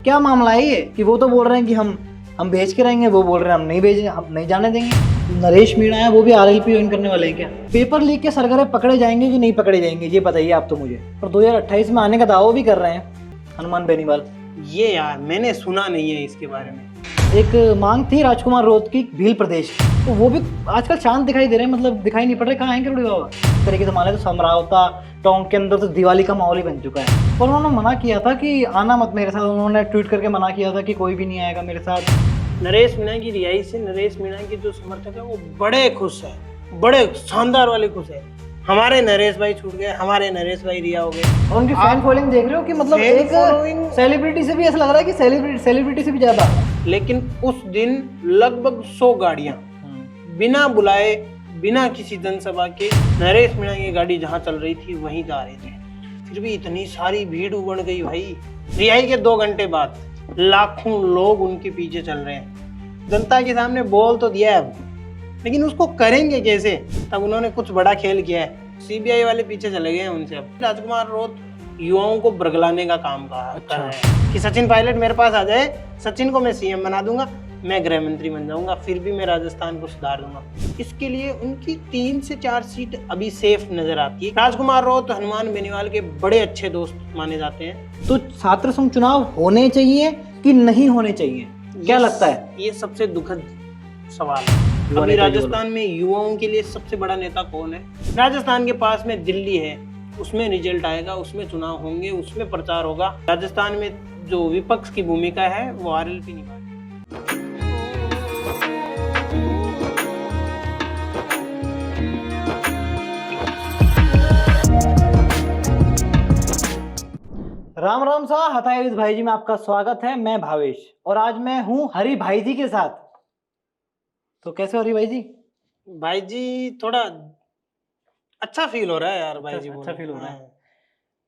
क्या मामला है ये कि वो तो बोल रहे हैं कि हम भेज के रहेंगे, वो बोल रहे हैं हम नहीं भेजेंगे, हम नहीं जाने देंगे। नरेश मीणा है वो भी आरएलपी ज्वाइन करने वाले हैं क्या? पेपर लीक के सरगरे पकड़े जाएंगे कि नहीं पकड़े जाएंगे ये बताइए आप तो मुझे। पर 2028 में आने का दावा भी कर रहे हैं हनुमान बेनीवाल। ये यार मैंने सुना नहीं है इसके बारे में। एक मांग थी राजकुमार रोत की भील प्रदेश, तो वो भी आजकल शांत दिखाई दे रहे हैं, मतलब दिखाई नहीं पड़ रहे कहाँ हैं करोड़ी बाबा। इस तरीके से माने तो समरावता टोंक के अंदर तो दिवाली का माहौल ही बन चुका है। पर उन्होंने मना किया था कि आना मत मेरे साथ, उन्होंने ट्वीट करके मना किया था कि कोई भी नहीं आएगा मेरे साथ। नरेश मीणा की रिहाई से नरेश मीणा के जो समर्थक है वो बड़े खुश है, बड़े शानदार वाले खुश है। हमारे नरेश भाई छूट गए, हमारे नरेश भाई रिहा हो गए। और उनकी फैन फॉलोइंग देख रहे हो कि मतलब एक सेलिब्रिटी से भी ऐसा लग रहा है कि सेलिब्रिटी से भी ज्यादा। लेकिन उस दिन लगभग 100 गाड़ियां बिना बुलाए, बिना किसी जनसभा के नरेश मीणा की गाड़ी जहां चल रही थी वहीं जा रहे थे। फिर भी इतनी सारी भीड़ उमड़ गई भाई। रिहाई के 2 घंटे बाद लाखों लोग उनके पीछे चल रहे हैं। जनता के सामने बोल तो दिया है अब, लेकिन उसको करेंगे कैसे? तब उन्होंने कुछ बड़ा खेल किया है। सीबीआई वाले पीछे चले गए हैं उनसे। अब राजकुमार रोत युवाओं को बरगलाने का काम कर रहे हैं कि सचिन पायलट मेरे पास आ जाए, सचिन को मैं सीएम बना दूंगा, मैं गृह मंत्री बन जाऊंगा, फिर भी मैं राजस्थान को सुधार दूंगा। इसके लिए उनकी 3 से 4 सीट अभी सेफ नजर आती है। राजकुमार रोत हनुमान बेनीवाल के बड़े अच्छे दोस्त माने जाते हैं। तो छात्र संघ चुनाव होने चाहिए कि नहीं होने चाहिए, क्या लगता है? ये सबसे दुखद सवाल है। अभी राजस्थान में युवाओं के लिए सबसे बड़ा नेता कौन है? राजस्थान के पास में दिल्ली है, उसमें रिजल्ट आएगा, उसमें चुनाव होंगे, उसमें प्रचार होगा। राजस्थान में जो विपक्ष की भूमिका है वो आरएलपी निभाएगी। राम राम सा हतायुद्ध भाई जी में आपका स्वागत है। मैं भावेश और आज मैं हूँ हरि भाई जी के साथ। तो कैसे हो हरि भाई जी? भाई जी थोड़ा अच्छा फील हो रहा है यार। भाई जी अच्छा फील हो रहा है। हाँ।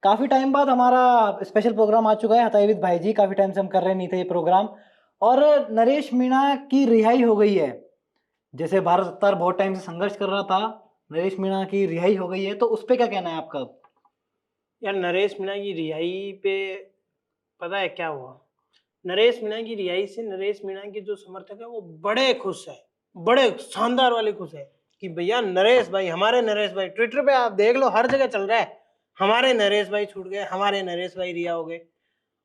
काफी टाइम बाद हमारा स्पेशल प्रोग्राम आ चुका है हतायुद्ध भाई जी। काफी टाइम से हम कर रहे नहीं थे ये प्रोग्राम, और नरेश मीणा की रिहाई हो गई है। जैसे भारत सरकार बहुत टाइम से संघर्ष कर रहा था, नरेश मीणा की रिहाई हो गई है, तो उस पर क्या कहना है आपका? यार नरेश मीणा की रिहाई पे पता है क्या हुआ? नरेश मीणा की रिहाई से नरेश मीणा के जो समर्थक है वो बड़े खुश है, बड़े शानदार वाले खुश है कि भैया नरेश भाई, हमारे नरेश भाई, ट्विटर पे आप देख लो हर जगह चल रहा है, हमारे नरेश भाई छूट गए, हमारे नरेश भाई रिहा हो गए।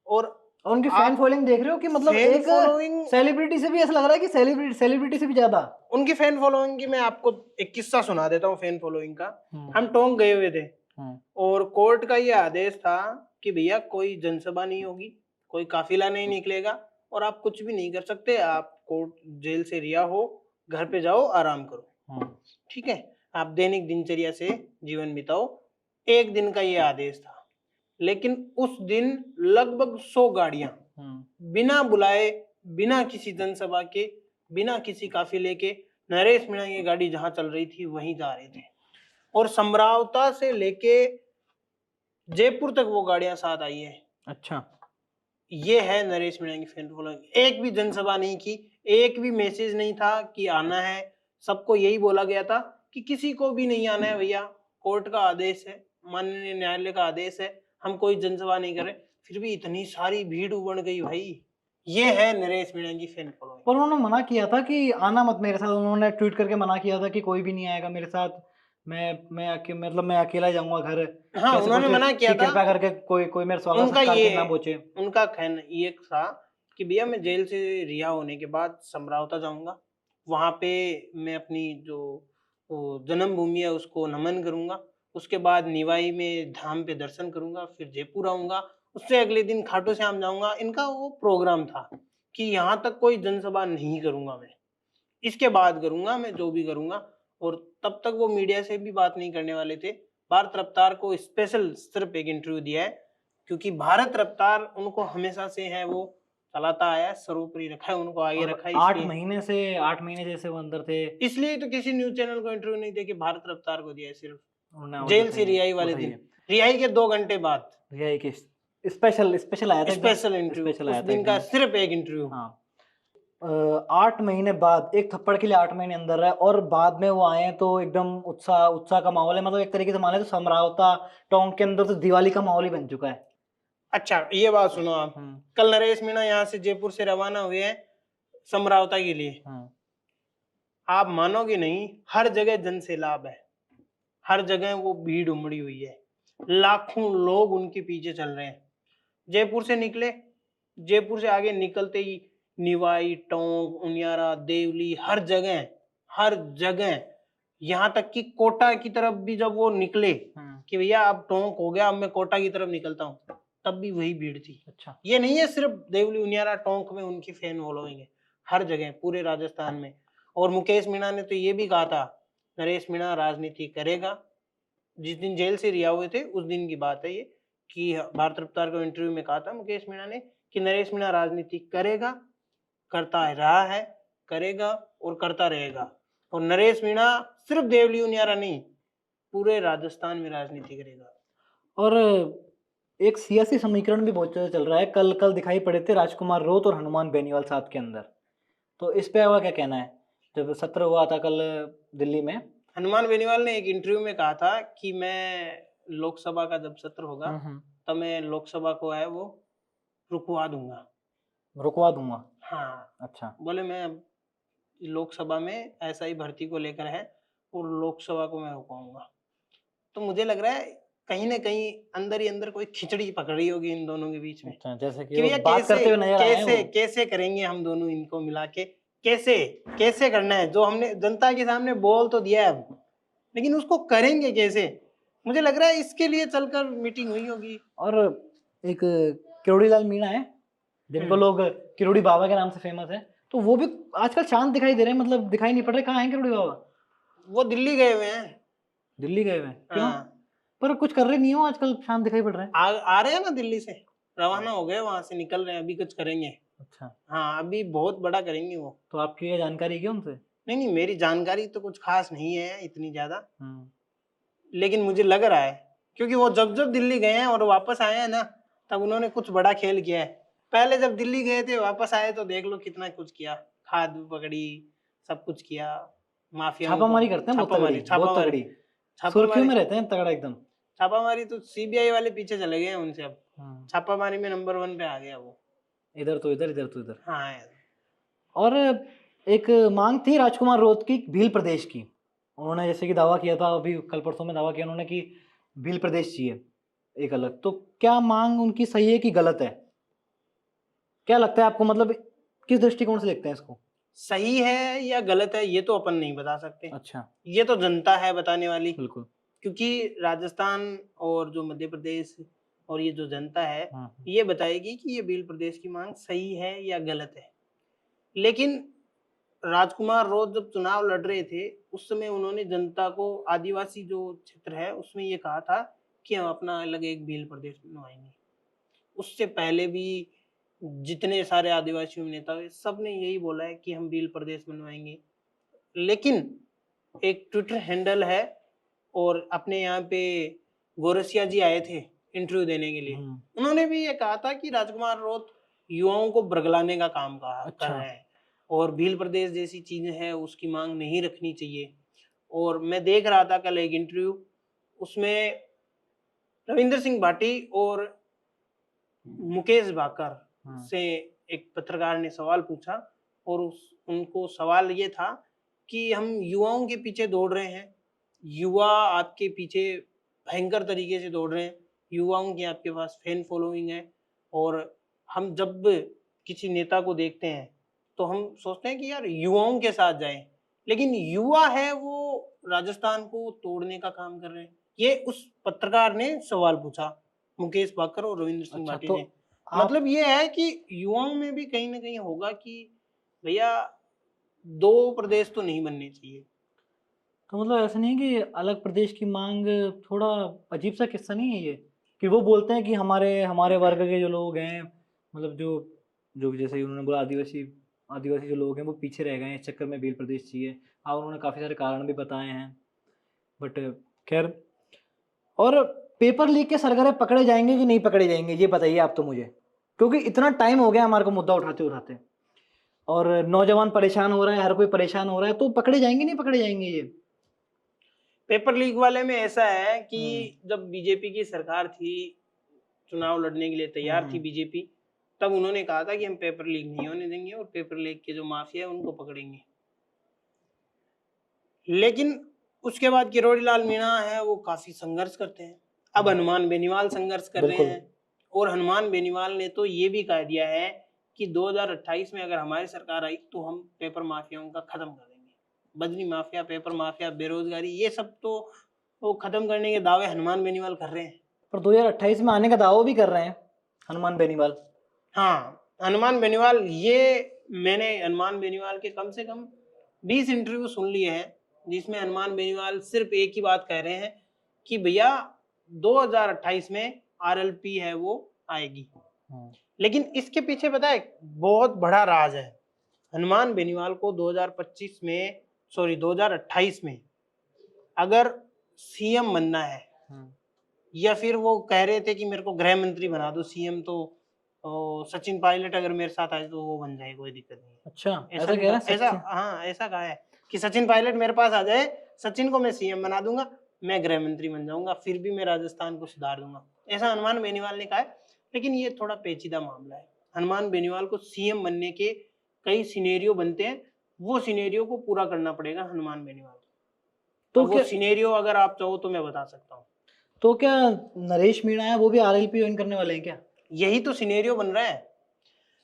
और उनकी फैन फॉलोइंग देख रहे हो कि मतलब एक सेलिब्रिटी से भी ऐसा लग रहा है कि सेलिब्रिटी से भी ज्यादा। उनकी फैन फॉलोइंग की मैं आपको एक किस्सा सुना देता हूँ फैन फॉलोइंग का। हम टोंक गए हुए थे और कोर्ट का ये आदेश था कि भैया कोई जनसभा नहीं होगी, कोई काफिला नहीं निकलेगा और आप कुछ भी नहीं कर सकते। आप कोर्ट जेल से रिहा हो, घर पे जाओ, आराम करो, ठीक है, आप दैनिक दिनचर्या से जीवन बिताओ। एक दिन का ये आदेश था, लेकिन उस दिन लगभग 100 गाड़ियां बिना बुलाए, बिना किसी जनसभा के, बिना किसी काफिले के नरेश मीणा की गाड़ी जहां चल रही थी वहीं जा रहे थे। और समरावता से लेके जयपुर तक वो गाड़ियां साथ आई है। अच्छा, ये है नरेश मीणा की फैन फॉलोइंग। एक भी जनसभा नहीं की, एक भी मैसेज नहीं था कि आना है। सबको यही बोला गया था कि किसी को भी नहीं आना है भैया, कोर्ट का आदेश है, माननीय न्यायालय का आदेश है, हम कोई जनसभा नहीं करें। फिर भी इतनी सारी भीड़ उमड़ गई भाई। ये है नरेश मीणा की फैन फॉलोइंग। पर उन्होंने मना किया था कि आना मत मेरे साथ, उन्होंने ट्वीट करके मना किया था कि कोई भी नहीं आएगा मेरे साथ, मतलब मैं अकेला जाऊंगा घर। हाँ, उन्होंने मना किया था, कृपया करके कोई मेरे स्वागत सत्कार के ना पहुंचे। उनका कहना ये था कि भैया मैं जेल से रिहा होने के बाद समरावता जाऊंगा, वहां पे मैं अपनी जो जन्मभूमि है उसको नमन करूंगा, उसके बाद निवाई में धाम पे दर्शन करूंगा, फिर जयपुर आऊंगा, उससे अगले दिन खाटू श्याम जाऊंगा। इनका वो प्रोग्राम था कि यहाँ तक कोई जनसभा नहीं करूंगा मैं, इसके बाद करूंगा मैं जो भी करूंगा। और तब तक वो मीडिया से भी बात नहीं करने वाले थे। भारत रफ्तार को स्पेशल सिर्फ एक इंटरव्यू दिया है, क्योंकि भारत रफ्तार उनको हमेशा से है वो चलाता आया है, सर्वोपरि रखा है, उनको आगे रखा है। 8 महीने जैसे वो अंदर थे, इसलिए तो किसी न्यूज चैनल को इंटरव्यू नहीं दे के भारत रफ्तार को दिया है, सिर्फ जेल से रिहाई वाले दिन, रिहाई के 2 घंटे बाद रिहाई के स्पेशल आया था, स्पेशल इंटरव्यू, उस दिन का सिर्फ एक इंटरव्यू। 8 महीने बाद, एक थप्पड़ के लिए 8 महीने अंदर है, और बाद में वो आए तो एकदम उत्साह का माहौल है। मतलब एक तरीके से माने तो समरावता टोंक के अंदर तो दिवाली का माहौल ही बन चुका है। अच्छा ये बात सुनो आप, कल नरेश मीणा यहाँ से जयपुर से रवाना हुए हैं समरावता के लिए। आप मानोगे नहीं, हर जगह जन सैलाब है, हर जगह वो भीड़ उमड़ी हुई है, लाखों लोग उनके पीछे चल रहे हैं। जयपुर से निकले, जयपुर से आगे निकलते ही निवाई, टोंक, उनियारा, देवली, हर जगह यहाँ तक कि कोटा की तरफ भी जब वो निकले कि भैया अब टोंक हो गया, अब मैं कोटा की तरफ निकलता हूँ, तब भी वही भीड़ थी। अच्छा, ये नहीं है सिर्फ देवली, उनियारा, टोंक में उनकी फैन फॉलोइंग है, हर जगह पूरे राजस्थान में। और मुकेश मीणा ने तो ये भी कहा था, नरेश मीणा राजनीति करेगा। जिस दिन जेल से रिहा हुए थे उस दिन की बात है ये, कि भारत रफ्तार को इंटरव्यू में कहा था मुकेश मीणा ने कि नरेश मीणा राजनीति करेगा, करता रहा है, करेगा और करता रहेगा। और नरेश मीणा सिर्फ देवली उनियारा नहीं, पूरे राजस्थान में राजनीति करेगा। और एक सियासी समीकरण भी बहुत ज्यादा चल रहा है। कल दिखाई पड़े थे राजकुमार रोत और हनुमान बेनीवाल साथ के अंदर, तो इस पे आपका क्या कहना है? जब सत्र हुआ था कल दिल्ली में, हनुमान बेनीवाल ने एक इंटरव्यू में कहा था कि मैं लोकसभा का जब सत्र होगा तब मैं लोकसभा को है वो रुकवा दूंगा। हाँ, अच्छा, बोले मैं लोकसभा में ऐसा ही भर्ती को लेकर है और लोकसभा को मैं रुकवाऊंगा। तो मुझे लग रहा है कहीं ना कहीं अंदर ही अंदर कोई खिचड़ी पकड़ी होगी इन दोनों के बीच में। अच्छा, जैसे कि वो बात करते हुए नजर आए हैं वो। कैसे करेंगे हम दोनों इनको मिला के, कैसे करना है? जो हमने जनता के सामने बोल तो दिया है अब, लेकिन उसको करेंगे कैसे? मुझे लग रहा है इसके लिए चलकर मीटिंग हुई होगी। और एक किरोड़ी लाल मीणा है, जिनको लोग किरोड़ी बाबा के नाम से फेमस है, तो वो भी आजकल शांत दिखाई दे रहे हैं, मतलब दिखाई नहीं पड़ रहे। कहाँ हैं किरोड़ी बाबा? वो दिल्ली गए हुए हैं। दिल्ली गए हुए हैं? क्यों? पर कुछ कर रहे नहीं हो आजकल, शांत दिखाई पड़ रहे हैं। आ रहे हैं ना, दिल्ली से रवाना हो गए, वहां से निकल रहे हैं, अभी कुछ करेंगे। अच्छा, हाँ, अभी बहुत बड़ा करेंगे वो। तो आपकी ये जानकारी है उनसे? नहीं, मेरी जानकारी तो कुछ खास नहीं है इतनी ज्यादा, लेकिन मुझे लग रहा है क्योंकि वो जब दिल्ली गए हैं और वापस आए हैं ना, तब उन्होंने कुछ बड़ा खेल किया है। पहले जब दिल्ली गए थे, वापस आए तो देख लो कितना कुछ किया, खाद पकड़ी, सब कुछ किया, माफिया छापामारी करते हैं, छापामारी सुर्खियों में रहते हैं तगड़ा एकदम। छापामारी तो सीबीआई वाले पीछे चले गए हैं उनसे, अब छापामारी में नंबर 1 पे आ गया वो। इधर तो इधर, इधर तो इधर। हाँ यार। और एक मांग थी राजकुमार रोत की भील प्रदेश की, उन्होंने जैसे कि दावा किया था, अभी कल परसों में दावा किया उन्होंने कि भील प्रदेश चाहिए एक अलग। तो क्या मांग उनकी सही है कि गलत है? क्या लगता है आपको, मतलब किस दृष्टिकोण से देखते हैं इसको? सही है या गलत है ये तो अपन नहीं बता सकते। अच्छा, ये तो जनता है बताने वाली। बिल्कुल, क्योंकि राजस्थान और जो मध्य प्रदेश और ये जो जनता है ये बताएगी कि ये भील प्रदेश की मांग सही है या गलत है। लेकिन राजकुमार रोत जब चुनाव लड़ रहे थे उस समय उन्होंने जनता को, आदिवासी जो क्षेत्र है उसमें ये कहा था कि हम अपना अलग एक भील प्रदेश बनवाएंगे। उससे पहले भी जितने सारे आदिवासी नेता हुए सब ने यही बोला है कि हम भील प्रदेश बनवाएंगे। लेकिन एक ट्विटर हैंडल है और अपने यहाँ पे गोरसिया जी आए थे इंटरव्यू देने के लिए, उन्होंने भी ये कहा था कि राजकुमार रोत युवाओं को बरगलाने का काम कर रहे हैं और भील प्रदेश जैसी चीजें हैं उसकी मांग नहीं रखनी चाहिए। और मैं देख रहा था कल एक इंटरव्यू, उसमें रविंद्र सिंह भाटी और मुकेश भाकर से एक पत्रकार ने सवाल पूछा और उनको सवाल ये था कि हम युवाओं के पीछे दौड़ रहे हैं, युवा आपके पीछे भयंकर तरीके से दौड़ रहे हैं, युवाओं की आपके पास फैन फॉलोइंग है, और हम जब किसी नेता को देखते हैं तो हम सोचते हैं कि यार युवाओं के साथ जाएं, लेकिन युवा है वो राजस्थान को तोड़ने का काम कर रहे हैं। ये उस पत्रकार ने सवाल पूछा, मुकेश भाकर और रविंद्र सिंह भाटी ने। मतलब ये है कि युवाओं में भी कहीं ना कहीं होगा कि भैया 2 प्रदेश तो नहीं बनने चाहिए। तो मतलब ऐसा नहीं है कि अलग प्रदेश की मांग, थोड़ा अजीब सा किस्सा नहीं है ये कि वो बोलते हैं कि हमारे वर्ग के जो लोग हैं, मतलब जो जैसे उन्होंने बोला आदिवासी जो लोग हैं वो पीछे रह गए हैं, इस चक्कर में भील प्रदेश चाहिए। हाँ, उन्होंने काफ़ी सारे कारण भी बताए हैं, बट खैर। और पेपर लीक के सरगर्म पकड़े जाएंगे कि नहीं पकड़े जाएंगे ये बताइए आप तो मुझे, क्योंकि इतना टाइम हो गया हमारे को मुद्दा उठाते और नौजवान परेशान हो रहा है, हर कोई परेशान हो रहा है, तो पकड़े जाएंगे नहीं पकड़े जाएंगे ये? पेपर लीक वाले में ऐसा है कि जब बीजेपी की सरकार थी चुनाव लड़ने के लिए तैयार थी बीजेपी, तब उन्होंने कहा था कि हम पेपर लीक नहीं होने देंगे और पेपर लीक के जो माफिया है उनको पकड़ेंगे। लेकिन उसके बाद किरोड़ी लाल मीणा है वो काफी संघर्ष करते हैं। अब हनुमान बेनीवाल संघर्ष कर रहे हैं और हनुमान बेनीवाल ने तो ये भी कह दिया है कि 2028 में अगर हमारी सरकार आई तो हम पेपर माफियाओं का खत्म कर देंगे। बजरी माफिया, पेपर माफिया, बेरोजगारी, ये सब तो वो खत्म करने के दावे हनुमान बेनीवाल कर रहे हैं। पर 2028 में आने का दावा भी कर रहे हैं हनुमान बेनीवाल। हाँ, हनुमान बेनीवाल, ये मैंने हनुमान बेनीवाल के कम से कम 20 इंटरव्यू सुन लिए हैं जिसमें हनुमान बेनीवाल सिर्फ एक ही बात कह रहे हैं कि भैया 2028 में आरएलपी है वो आएगी। लेकिन इसके पीछे पता है बहुत बड़ा राज है। हनुमान बेनीवाल को 2028 में अगर सीएम बनना है, या फिर वो कह रहे थे कि मेरे को गृह मंत्री बना दो, सीएम तो सचिन पायलट अगर मेरे साथ आए तो वो बन जाए, कोई दिक्कत नहीं। अच्छा, ऐसा कह रहा है, ऐसा कहा है कि सचिन पायलट मेरे पास आ जाए, सचिन को मैं सीएम बना दूंगा, मैं गृह मंत्री बन जाऊंगा, फिर भी मैं राजस्थान को सुधार दूंगा, ऐसा हनुमान बेनीवाल ने कहा है। लेकिन ये थोड़ा पेचीदा मामला है। हनुमान बेनीवाल को सीएम बनने के कई सिनेरियो बनते हैं, वो सिनेरियो को पूरा करना पड़ेगा हनुमान बेनीवाल को। तो वो सिनेरियो अगर आप चाहो तो मैं बता सकता हूँ। तो क्या नरेश मीणा है वो भी आरएलपी ज्वाइन करने वाले हैं क्या? यही तो सिनेरियो बन रहा है।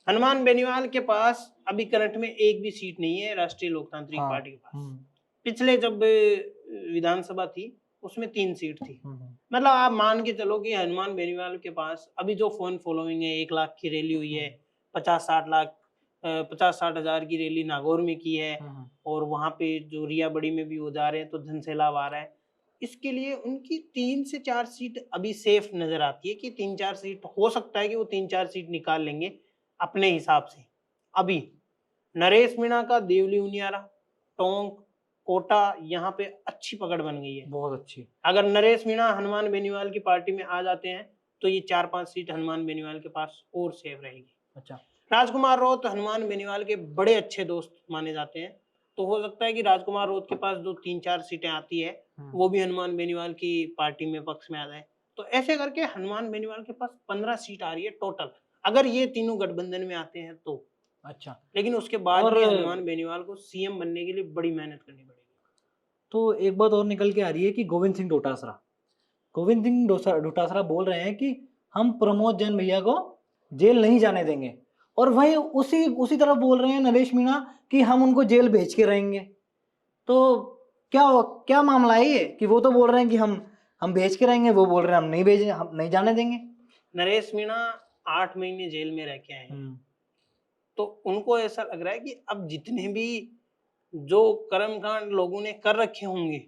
हनुमान बेनीवाल के पास अभी करंट में एक भी सीट नहीं है राष्ट्रीय लोकतांत्रिक पार्टी के पास। पिछले जब विधानसभा थी उसमें 3 सीट थी। मतलब आप मान के चलो कि हनुमान बेनीवाल के पास अभी जो फैन फॉलोइंग है, 1 लाख की रैली हुई है, 50-60 हजार की रैली नागौर में की है, और वहां पे जो रिया बड़ी में भी वो जा रहे हैं तो धन सैलाब आ रहा है। इसके लिए उनकी 3 से 4 सीट अभी सेफ नजर आती है कि 3-4 सीट हो सकता है कि वो 3-4 सीट निकाल लेंगे अपने हिसाब से। अभी नरेश मीणा का देवली उनियारा, टोंक, कोटा, यहाँ पे अच्छी पकड़ बन गई है, बहुत अच्छी। अगर नरेश मीणा हनुमान बेनीवाल की पार्टी में आ जाते हैं तो ये 4-5 सीट हनुमान बेनीवाल के पास और सेफ रहेगी। अच्छा, राजकुमार राउत हनुमान बेनीवाल के बड़े अच्छे दोस्त माने जाते हैं, तो हो सकता है कि राजकुमार राउत के पास जो 3-4 सीटें आती है वो भी हनुमान बेनीवाल की पार्टी में पक्ष में आ जाए। तो ऐसे करके हनुमान बेनीवाल के पास 15 सीट आ रही है टोटल, अगर ये तीनों गठबंधन में आते हैं तो। अच्छा, लेकिन उसके बाद भी हनुमान बेनीवाल को सीएम बनने के लिए बड़ी मेहनत करनी पड़ेगी। तो एक बात और निकल के आ रही है कि गोविंद सिंह डोटासरा बोल रहे हैं कि हम प्रमोद जैन भैया को जेल नहीं जाने देंगे, और वही उसी तरह बोल रहे हैं नरेश मीणा कि हम उनको जेल भेज के रहेंगे। तो क्या मामला है ये कि वो तो बोल रहे हैं कि हम भेज के रहेंगे, वो बोल रहे हैं हम नहीं जाने देंगे। नरेश मीणा 8 महीने जेल में रह के आए हैं, तो उनको ऐसा लग रहा है कि अब जितने भी जो कर्मकांड लोगों ने कर रखे होंगे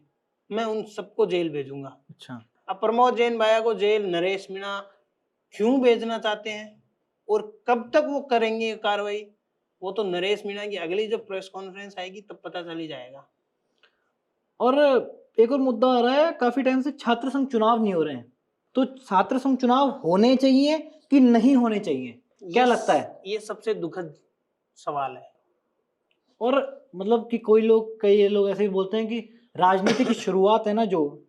मैं उन सबको जेल भेजूंगा। अच्छा, अब प्रमोद जैन भैया को जेल नरेश मीणा क्यों भेजना चाहते हैं और कब तक वो करेंगे कार्रवाई, वो तो नरेश मीणा की अगली जब प्रेस कॉन्फ्रेंस आएगी तब पता चल ही जाएगा। और एक और मुद्दा आ रहा है, काफी टाइम से छात्र संघ चुनाव नहीं हो रहे हैं, तो छात्र संघ चुनाव होने चाहिए कि नहीं होने चाहिए, क्या लगता है? ये सबसे दुखद सवाल है। और मतलब कि कई लोग ऐसे भी बोलते हैं कि राजनीति की शुरुआत है ना, जो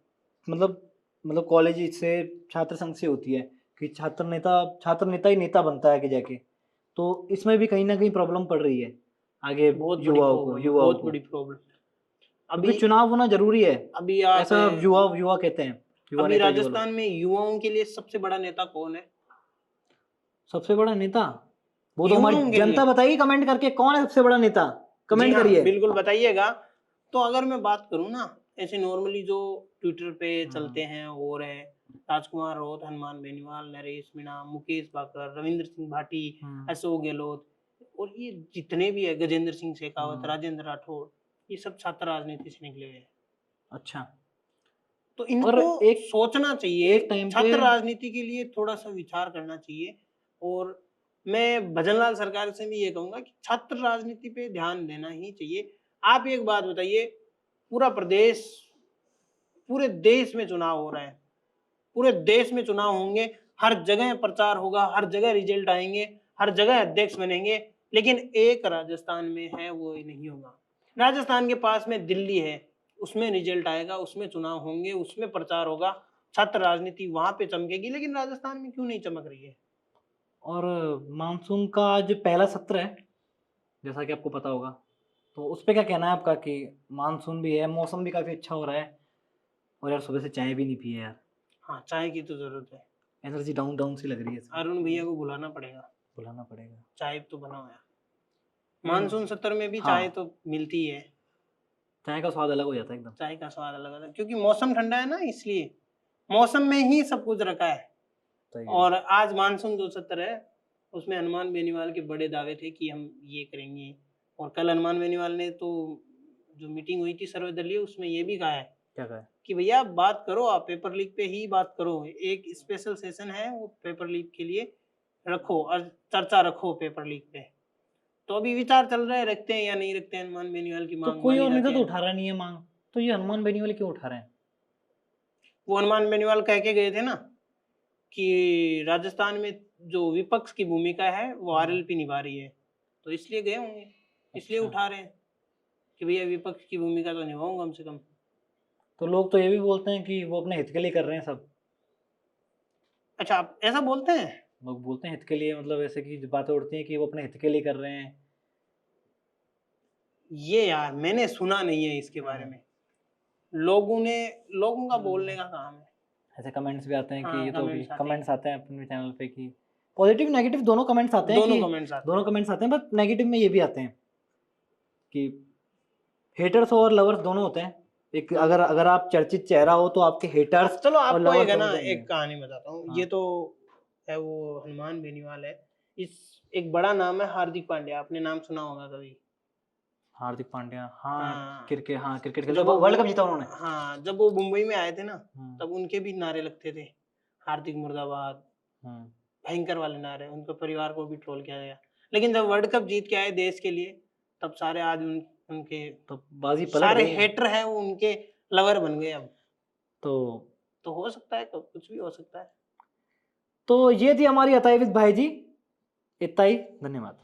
मतलब कॉलेज से छात्र संघ से होती है कि छात्र नेता ही नेता बनता है कि जाके, तो इसमें भी कहीं ना कहीं प्रॉब्लम पड़ रही है आगे युवाओं को। बहुत बड़ी प्रॉब्लम। अभी चुनाव होना जरूरी है, अभी ऐसा युवा कहते हैं। अभी राजस्थान में युवाओं के लिए सबसे बड़ा नेता कौन है? सबसे बड़ा नेता वो तो हमारी जनता बताइए कमेंट करके, कौन है सबसे बड़ा नेता, कमेंट करिए, बिल्कुल बताइएगा। तो अगर मैं बात करूं ना, ऐसे नॉर्मली जो ट्विटर पे चलते हैं और है राजकुमार राउत, हनुमान बेनीवाल, नरेश मीणा, मुकेश बाकर, रविंद्र सिंह भाटी, अशोक गहलोत, और ये जितने भी है, गजेंद्र सिंह शेखावत, राजेंद्र राठौड़, ये सब छात्र राजनीति से निकले हुए हैं। अच्छा, तो इनको एक सोचना चाहिए, छात्र राजनीति के लिए थोड़ा सा विचार करना चाहिए। और मैं भजनलाल सरकार से भी ये कहूंगा कि छात्र राजनीति पे ध्यान देना ही चाहिए। आप एक बात बताइए, पूरे देश में चुनाव हो रहा है, पूरे देश में चुनाव होंगे, हर जगह प्रचार होगा, हर जगह रिजल्ट आएंगे, हर जगह अध्यक्ष बनेंगे, लेकिन एक राजस्थान में है वो नहीं होगा। राजस्थान के पास में दिल्ली है, उसमें रिजल्ट आएगा, उसमें चुनाव होंगे, उसमें प्रचार होगा, छत्र राजनीति वहां पे चमकेगी, लेकिन राजस्थान में क्यों नहीं चमक रही है? और मानसून का आज पहला सत्र है, जैसा कि आपको पता होगा, तो उस पे क्या कहना है आपका कि मानसून भी है, मौसम भी काफ़ी अच्छा हो रहा है, और यार सुबह से चाय भी नहीं पी है यार, हाँ, चाय की तो जरूरत है। एनर्जी डाउन डाउन सी लग रही है इसमें। अरुण भैया को बुलाना पड़ेगा, बुलाना पड़ेगा। चाय तो बनाओ यार। मानसून सत्र में भी हाँ। चाय तो मिलती है, चाय का स्वाद अलग हो जाता है एकदम। चाय का स्वाद अलग अलग, क्योंकि मौसम ठंडा है ना, इसलिए मौसम में ही सब कुछ रखा है। सही है। और आज मानसून जो सत्र है उसमें हनुमान बेनीवाल के बड़े दावे थे कि हम ये करेंगे, और कल हनुमान बेनीवाल ने तो जो मीटिंग हुई थी सर्वदलीय, उसमें ये भी कहा है क्या कहा है? कि भैया बात करो, आप पेपर लीक पे ही बात करो, एक स्पेशल सेशन है वो पेपर लीक के लिए रखो और चर्चा रखो पेपर लीक पे। तो अभी विचार चल रहा है रखते हैं या नहीं रखते हैं, हनुमान बेनीवाल की तो मांग कोई मानी और नेता जाती तो है। उठा रहा नहीं है मांग, तो ये हनुमान बेनीवाल क्यों उठा रहे हैं? वो हनुमान बेनीवाल कह के गए थे ना कि राजस्थान में जो विपक्ष की भूमिका है वो आरएलपी निभा रही है, तो इसलिए गए होंगे, इसलिए अच्छा। उठा रहे हैं कि भैया विपक्ष की भूमिका तो निभाऊं कम से कम। तो लोग तो ये भी बोलते हैं कि वो अपने हित के लिए कर रहे हैं सब। अच्छा, आप ऐसा बोलते हैं? लोग बोलते हैं हित के लिए, मतलब ऐसे की बातें उड़ती हैं कि वो अपने हित के लिए कर रहे हैं। ये यार मैंने सुना नहीं है इसके बारे में। लोगों का बोलने का काम है। ऐसे कमेंट्स भी आते हैं कि हाँ, ये तो भी कमेंट्स आते हैं। कमेंट्स आते हैं अपने चैनल पे कि पॉजिटिव नेगेटिव दोनों कमेंट्स आते हैं, दोनों कि कमेंट्स आते दोनों हैं। कमेंट्स आते हैं, बट नेगेटिव में ये भी आते हैं कि हेटर्स और लवर्स दोनों होते हैं। एक अगर अगर आप चर्चित चेहरा हो तो आपके हेटर्स चलो और आपको एक लवर्स है दोनों ना होंगे। एक कहानी बताता हूँ। हाँ। ये तो है वो हनुमान बेनीवाल है, इस एक बड़ा नाम है हार्दिक पांड्या, आपने नाम सुना होगा कभी। हार्दिक पांड्या, हाँ हाँ, क्रिकेट खेलते, जब वो वर्ल्ड कप जीता उन्होंने। हाँ, जब वो मुंबई में आए थे ना, हम्म, तब उनके भी नारे लगते थे, हार्दिक मुर्दाबाद, हम्म। भयंकर वाले नारे, उनके परिवार को भी ट्रोल किया गया। लेकिन जब वर्ल्ड कप जीत के आए देश के लिए, तब सारे आज उनके तो बाजी पलट सारे गई। हेटर हैं वो उनके लवर बन गए अब। तो तो हो सकता है, कुछ भी हो सकता है। तो ये थी हमारी अताई विद भाई जी, इतना ही, धन्यवाद।